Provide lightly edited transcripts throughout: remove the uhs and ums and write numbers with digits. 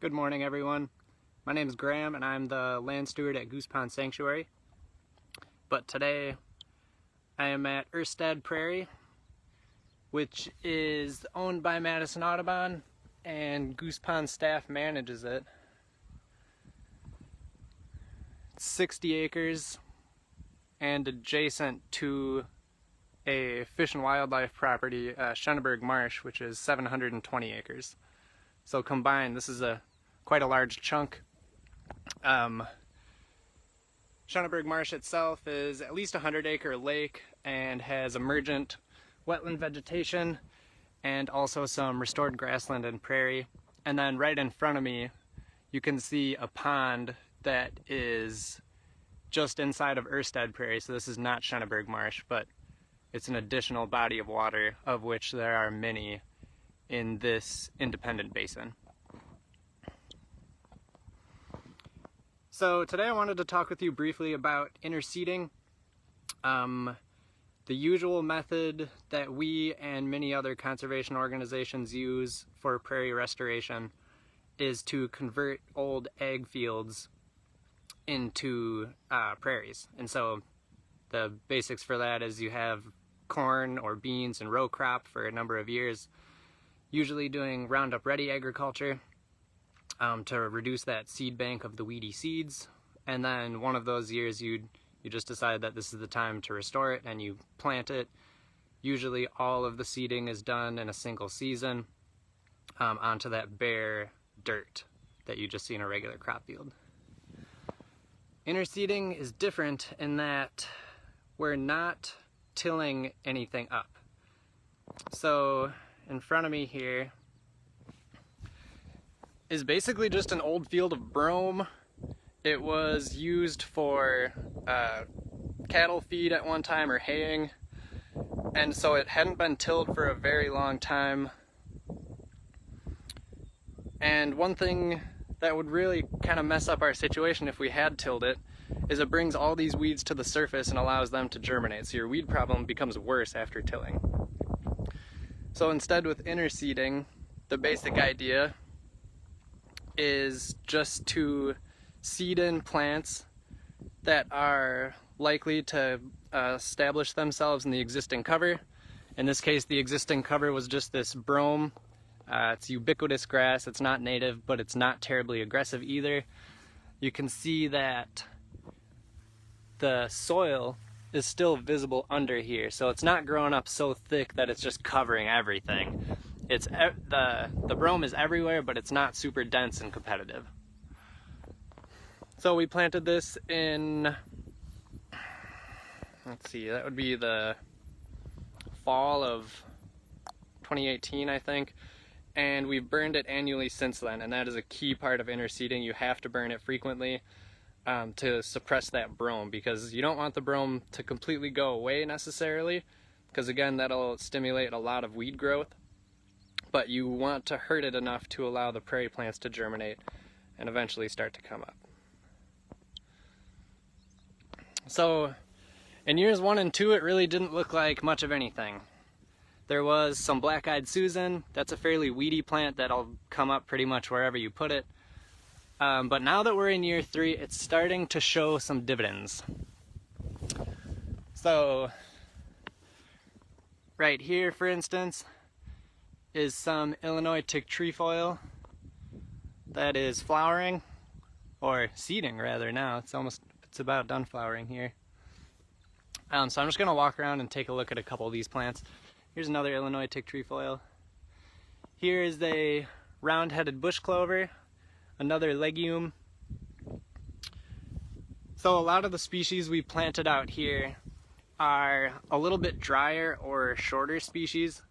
Good morning, everyone. My name is Graham and I'm the land steward at Goose Pond Sanctuary. But today I am at Prairie, which is owned by Madison Audubon, and Goose Pond staff manages it. It's 60 acres and adjacent to a fish and wildlife property, Schenneberg Marsh, which is 720 acres. So combined, this is quite a large chunk. Schenneberg Marsh itself is at least a 100-acre lake and has emergent wetland vegetation and also some restored grassland and prairie. And then right in front of me, you can see a pond that is just inside of Prairie. So this is not Schenneberg Marsh, but it's an additional body of water, of which there are many in this independent basin. So today I wanted to talk with you briefly about interseeding. The usual method that we and many other conservation organizations use for prairie restoration is to convert old ag fields into prairies. And so the basics for that is you have corn or beans and row crop for a number of years, usually doing Roundup Ready agriculture to reduce that seed bank of the weedy seeds. And then one of those years you just decide that this is the time to restore it and you plant it. Usually all of the seeding is done in a single season onto that bare dirt that you just see in a regular crop field. Interseeding is different in that we're not tilling anything up. So in front of me here is basically just an old field of brome. It was used for cattle feed at one time or haying, and so it hadn't been tilled for a very long time. And one thing that would really kind of mess up our situation if we had tilled it is it brings all these weeds to the surface and allows them to germinate, so your weed problem becomes worse after tilling. So instead, with interseeding, the basic idea is just to seed in plants that are likely to establish themselves in the existing cover. In this case, the existing cover was just this brome. It's ubiquitous grass. It's not native, but it's not terribly aggressive either. You can see that the soil is still visible under here, so it's not growing up so thick that it's just covering everything. It's the brome is everywhere, but it's not super dense and competitive. So we planted this in, let's see, that would be the fall of 2018, I think. And we've burned it annually since then, and that is a key part of interseeding. You have to burn it frequently to suppress that brome, because you don't want the brome to completely go away necessarily, because again, that'll stimulate a lot of weed growth. But you want to hurt it enough to allow the prairie plants to germinate and eventually start to come up. So in years 1 and 2, it really didn't look like much of anything. There was some black-eyed Susan. That's a fairly weedy plant that'll come up pretty much wherever you put it. But now that we're in year 3, it's starting to show some dividends. So right here, for instance, is some Illinois tick trefoil that is flowering, or seeding rather now. It's about done flowering here. So I'm just gonna walk around and take a look at a couple of these plants. Here's another Illinois tick trefoil. Here is a round-headed bush clover, another legume. So a lot of the species we planted out here are a little bit drier or shorter species,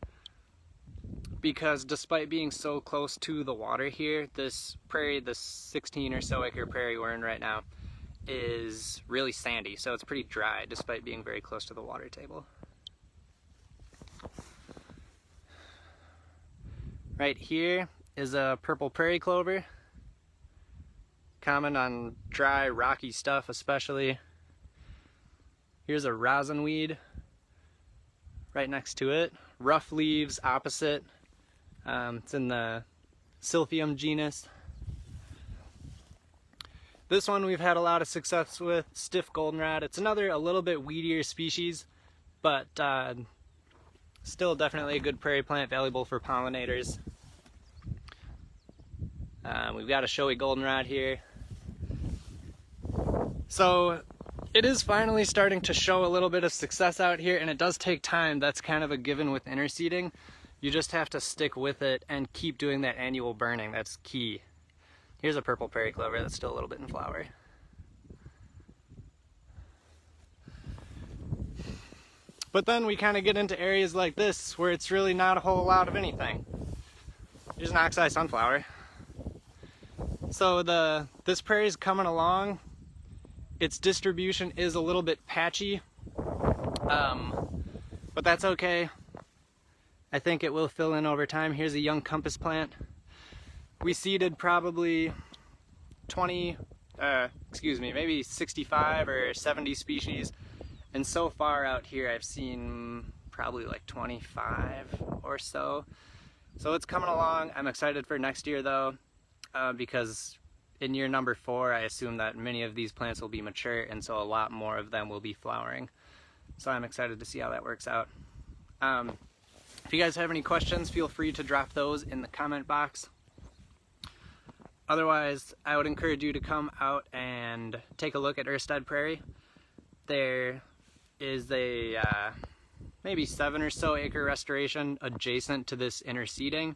because despite being so close to the water here, this prairie, this 16 or so acre prairie we're in right now, is really sandy, so it's pretty dry despite being very close to the water table. Right here is a purple prairie clover, common on dry, rocky stuff especially. Here's a rosinweed right next to it. Rough leaves opposite. It's in the Silphium genus. This one we've had a lot of success with, stiff goldenrod. It's another a little bit weedier species, but still definitely a good prairie plant, valuable for pollinators. We've got a showy goldenrod here. So it is finally starting to show a little bit of success out here, and it does take time. That's kind of a given with interseeding. You just have to stick with it and keep doing that annual burning. That's key. Here's a purple prairie clover that's still a little bit in flower. But then we kind of get into areas like this where it's really not a whole lot of anything. Here's an oxeye sunflower. So this prairie's coming along. Its distribution is a little bit patchy, but that's okay. I think it will fill in over time. Here's a young compass plant. We seeded probably maybe 65 or 70 species. And so far out here I've seen probably like 25 or so. So it's coming along. I'm excited for next year though, because in year number 4 I assume that many of these plants will be mature, and so a lot more of them will be flowering. So I'm excited to see how that works out. If you guys have any questions, feel free to drop those in the comment box. Otherwise, I would encourage you to come out and take a look at Erstad Prairie. There is a maybe 7 or so acre restoration adjacent to this interseeding,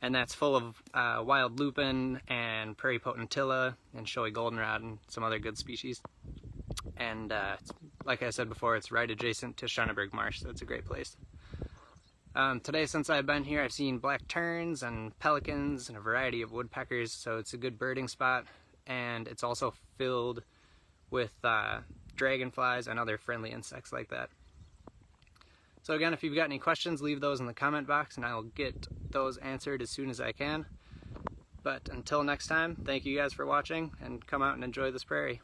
and that's full of wild lupin and prairie potentilla and showy goldenrod and some other good species. And like I said before, it's right adjacent to Schoenberg Marsh, so it's a great place. Today, since I've been here, I've seen black terns and pelicans and a variety of woodpeckers, so it's a good birding spot, and it's also filled with dragonflies and other friendly insects like that. So again, if you've got any questions, leave those in the comment box and I will get those answered as soon as I can. But until next time, thank you guys for watching, and come out and enjoy this prairie.